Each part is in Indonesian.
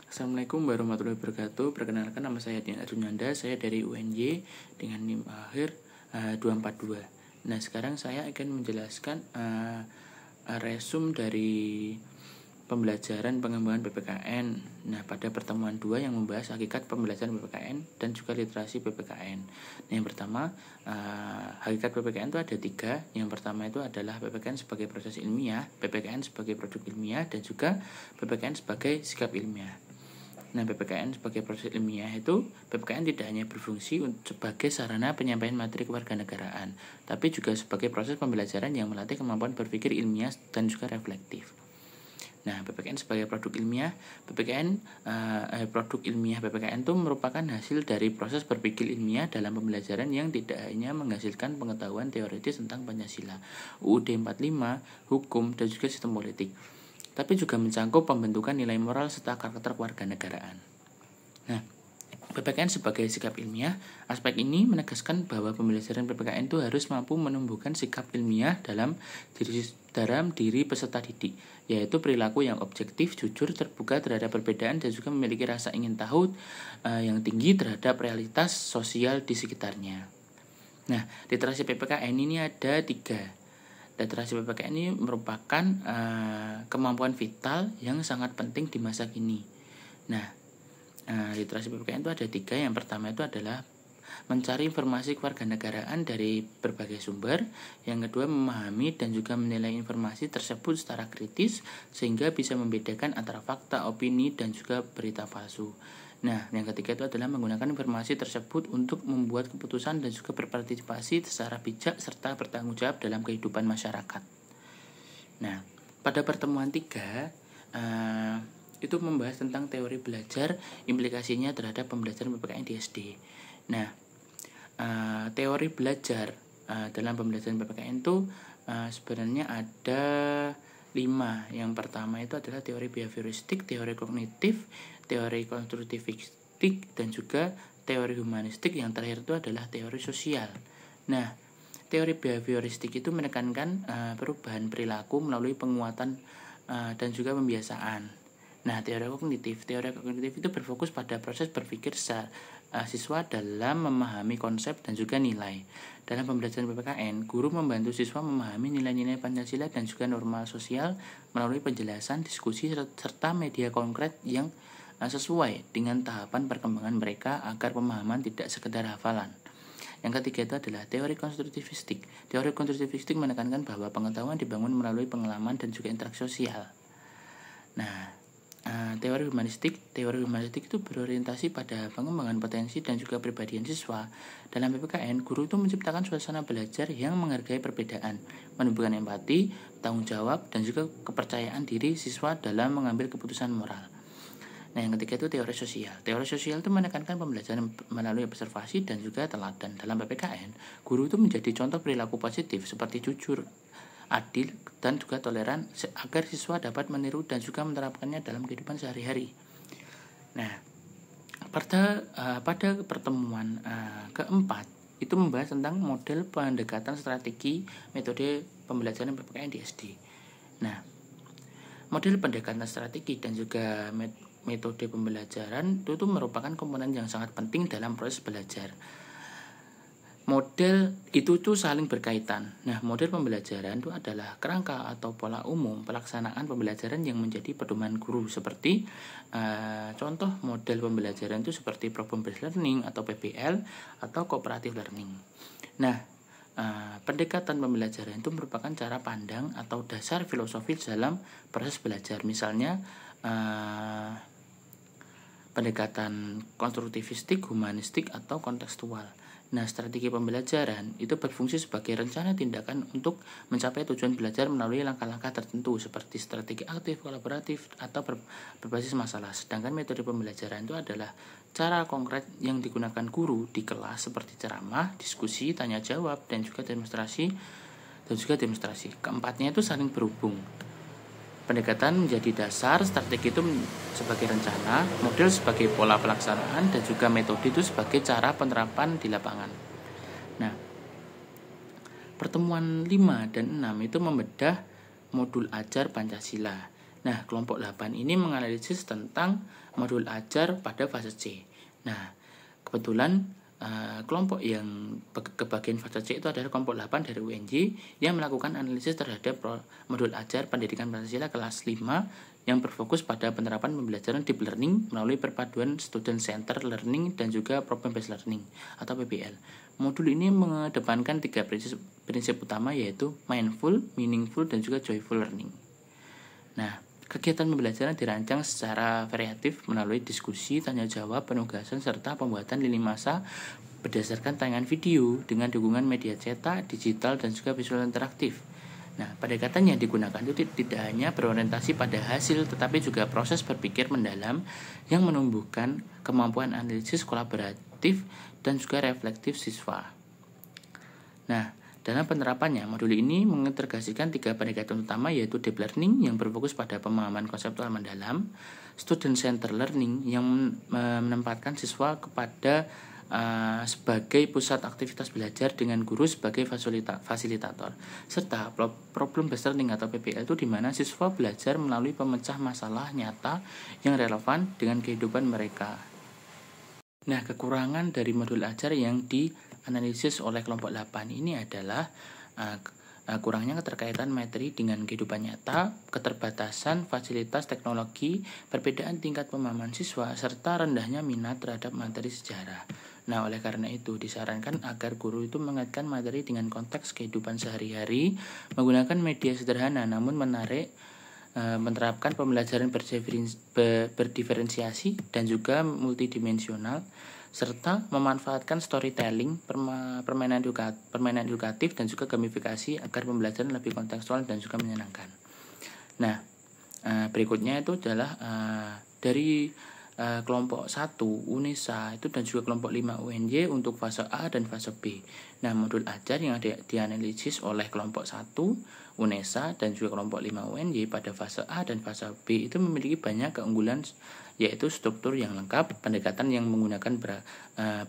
Assalamualaikum warahmatullahi wabarakatuh. Perkenalkan, nama saya Dian Arjunanda. Saya dari UNY dengan NIM akhir 242. Nah, sekarang saya akan menjelaskan resume dari pembelajaran pengembangan PPKN. Nah, pada pertemuan 2 yang membahas hakikat pembelajaran PPKN dan juga literasi PPKN. Nah, yang pertama, hakikat PPKN itu ada 3. Yang pertama itu adalah PPKN sebagai proses ilmiah, PPKN sebagai produk ilmiah, dan juga PPKN sebagai sikap ilmiah. Nah, PPKN sebagai proses ilmiah itu, PPKN tidak hanya berfungsi sebagai sarana penyampaian materi kewarganegaraan, tapi juga sebagai proses pembelajaran yang melatih kemampuan berpikir ilmiah dan juga reflektif. Nah, PPKN sebagai produk ilmiah, produk ilmiah PPKN itu merupakan hasil dari proses berpikir ilmiah dalam pembelajaran yang tidak hanya menghasilkan pengetahuan teoritis tentang Pancasila, UUD 45, hukum, dan juga sistem politik, tapi juga mencangkup pembentukan nilai moral serta karakter kewarganegaraan. Nah, PPKN sebagai sikap ilmiah, aspek ini menegaskan bahwa pembelajaran PPKN itu harus mampu menumbuhkan sikap ilmiah dalam diri peserta didik, yaitu perilaku yang objektif, jujur, terbuka terhadap perbedaan, dan juga memiliki rasa ingin tahu yang tinggi terhadap realitas sosial di sekitarnya. Nah, literasi PPKN ini ada 3. Literasi PPKN ini merupakan kemampuan vital yang sangat penting di masa kini. Nah, literasi PPKN itu ada 3. Yang pertama itu adalah mencari informasi kewarganegaraan dari berbagai sumber. Yang kedua, memahami dan juga menilai informasi tersebut secara kritis sehingga bisa membedakan antara fakta, opini, dan juga berita palsu. Nah, yang ketiga itu adalah menggunakan informasi tersebut untuk membuat keputusan dan juga berpartisipasi secara bijak serta bertanggung jawab dalam kehidupan masyarakat. Nah, pada pertemuan 3 itu membahas tentang teori belajar, implikasinya terhadap pembelajaran PPKN di SD. Nah, teori belajar dalam pembelajaran PPKN itu sebenarnya ada 5. Yang pertama itu adalah teori behavioristik, teori kognitif, teori konstruktivistik, dan juga teori humanistik. Yang terakhir itu adalah teori sosial. Nah, teori behavioristik itu menekankan perubahan perilaku melalui penguatan dan juga pembiasaan. Nah, teori kognitif itu berfokus pada proses berpikir siswa dalam memahami konsep dan juga nilai. Dalam pembelajaran PPKN, guru membantu siswa memahami nilai-nilai Pancasila dan juga norma sosial melalui penjelasan, diskusi, serta media konkret yang sesuai dengan tahapan perkembangan mereka agar pemahaman tidak sekedar hafalan. Yang ketiga itu adalah teori konstruktivistik. Teori konstruktivistik menekankan bahwa pengetahuan dibangun melalui pengalaman dan juga interaksi sosial. Nah, teori humanistik itu berorientasi pada pengembangan potensi dan juga kepribadian siswa. Dalam PPKN, guru itu menciptakan suasana belajar yang menghargai perbedaan, menumbuhkan empati, tanggung jawab, dan juga kepercayaan diri siswa dalam mengambil keputusan moral. Nah, yang ketiga itu teori sosial. Teori sosial itu menekankan pembelajaran melalui observasi dan juga teladan. Dalam PPKN, guru itu menjadi contoh perilaku positif seperti jujur, adil, dan juga toleran agar siswa dapat meniru dan juga menerapkannya dalam kehidupan sehari-hari. Nah, pada pertemuan keempat itu membahas tentang model pendekatan strategi metode pembelajaran PPKN di SD. Nah, model pendekatan strategi dan juga metode pembelajaran itu merupakan komponen yang sangat penting dalam proses belajar. Model itu tuh saling berkaitan. Nah, model pembelajaran itu adalah kerangka atau pola umum pelaksanaan pembelajaran yang menjadi pedoman guru, seperti contoh model pembelajaran itu seperti problem based learning atau PBL atau cooperative learning. Nah, pendekatan pembelajaran itu merupakan cara pandang atau dasar filosofis dalam proses belajar. Misalnya pendekatan konstruktivistik, humanistik, atau kontekstual. Nah, strategi pembelajaran itu berfungsi sebagai rencana tindakan untuk mencapai tujuan belajar melalui langkah-langkah tertentu seperti strategi aktif, kolaboratif, atau berbasis masalah. Sedangkan metode pembelajaran itu adalah cara konkret yang digunakan guru di kelas seperti ceramah, diskusi, tanya jawab, dan juga demonstrasi. Keempatnya itu saling berhubung. Pendekatan menjadi dasar, strategi itu sebagai rencana, model sebagai pola pelaksanaan, dan juga metode itu sebagai cara penerapan di lapangan. Nah, pertemuan 5 dan 6 itu membedah modul ajar Pancasila. Nah, kelompok 8 ini menganalisis tentang modul ajar pada fase C. Nah, kebetulan kelompok yang kebagian fase C itu adalah kelompok 8 dari UNJ yang melakukan analisis terhadap modul ajar pendidikan Pancasila kelas 5 yang berfokus pada penerapan pembelajaran deep learning melalui perpaduan student center learning dan juga problem based learning atau PBL. Modul ini mengedepankan 3 prinsip utama, yaitu mindful, meaningful, dan juga joyful learning. Nah, kegiatan pembelajaran dirancang secara variatif melalui diskusi, tanya jawab, penugasan, serta pembuatan lini masa berdasarkan tayangan video dengan dukungan media cetak, digital, dan juga visual interaktif. Nah, pendekatan yang digunakan itu tidak hanya berorientasi pada hasil, tetapi juga proses berpikir mendalam yang menumbuhkan kemampuan analisis kolaboratif dan juga reflektif siswa. Nah, dalam penerapannya, modul ini mengintegrasikan 3 pendekatan utama, yaitu deep learning yang berfokus pada pemahaman konseptual mendalam, student center learning yang menempatkan siswa kepada sebagai pusat aktivitas belajar dengan guru sebagai fasilitator, serta problem based learning atau PBL itu di mana siswa belajar melalui pemecah masalah nyata yang relevan dengan kehidupan mereka. Nah, kekurangan dari modul ajar yang dianalisis oleh kelompok 8 ini adalah kurangnya keterkaitan materi dengan kehidupan nyata, keterbatasan fasilitas teknologi, perbedaan tingkat pemahaman siswa, serta rendahnya minat terhadap materi sejarah. Nah, oleh karena itu disarankan agar guru itu mengaitkan materi dengan konteks kehidupan sehari-hari, menggunakan media sederhana namun menarik, menerapkan pembelajaran berdiferensiasi dan juga multidimensional, serta memanfaatkan storytelling, permainan edukatif, dan juga gamifikasi agar pembelajaran lebih kontekstual dan juga menyenangkan. Nah, berikutnya itu adalah dari kelompok 1 UNESA itu dan juga kelompok 5 UNJ untuk fase A dan fase B. Nah, modul ajar yang dianalisis oleh kelompok 1 UNESA dan juga kelompok 5 UNJ pada fase A dan fase B itu memiliki banyak keunggulan, yaitu struktur yang lengkap, pendekatan yang menggunakan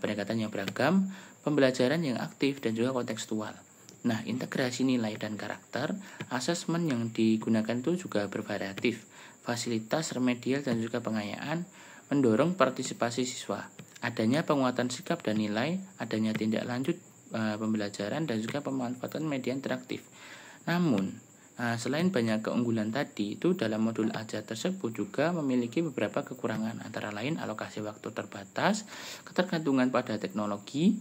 pendekatan yang beragam, pembelajaran yang aktif, dan juga kontekstual. Nah, integrasi nilai dan karakter, asesmen yang digunakan itu juga bervariatif, fasilitas remedial dan juga pengayaan, mendorong partisipasi siswa, adanya penguatan sikap dan nilai, adanya tindak lanjut pembelajaran, dan juga pemanfaatan media interaktif. Namun, selain banyak keunggulan tadi, itu dalam modul ajar tersebut juga memiliki beberapa kekurangan, antara lain alokasi waktu terbatas, ketergantungan pada teknologi,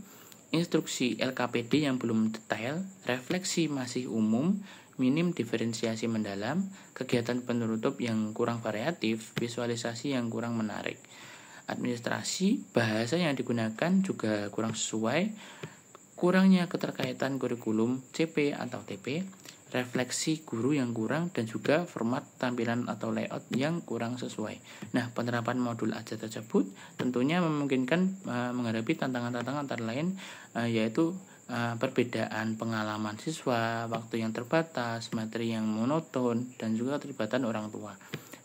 instruksi LKPD yang belum detail, refleksi masih umum, minim diferensiasi mendalam, kegiatan penutup yang kurang variatif, visualisasi yang kurang menarik. Administrasi, bahasa yang digunakan juga kurang sesuai, kurangnya keterkaitan kurikulum CP atau TP, refleksi guru yang kurang, dan juga format tampilan atau layout yang kurang sesuai. Nah, penerapan modul ajar tersebut tentunya memungkinkan menghadapi tantangan-tantangan antara lain yaitu perbedaan pengalaman siswa, waktu yang terbatas, materi yang monoton, dan juga keterlibatan orang tua.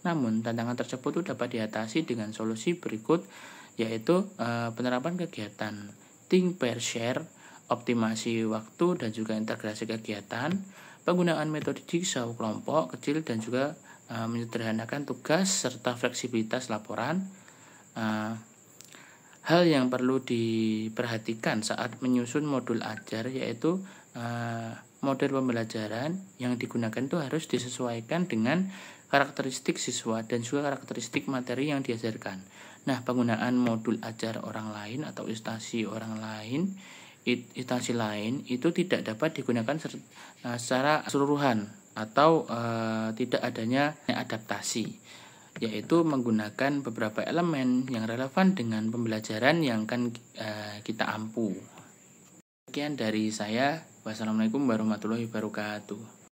Namun, tantangan tersebut dapat diatasi dengan solusi berikut, yaitu penerapan kegiatan think, pair, share, optimasi waktu, dan juga integrasi kegiatan, penggunaan metode jigsaw kelompok kecil, dan juga menyederhanakan tugas serta fleksibilitas laporan. Hal yang perlu diperhatikan saat menyusun modul ajar yaitu model pembelajaran yang digunakan itu harus disesuaikan dengan karakteristik siswa dan juga karakteristik materi yang diajarkan. Nah, penggunaan modul ajar orang lain atau instansi lain itu tidak dapat digunakan secara keseluruhan atau tidak adanya adaptasi, yaitu menggunakan beberapa elemen yang relevan dengan pembelajaran yang akan kita ampu. Sekian dari saya. Wassalamualaikum warahmatullahi wabarakatuh.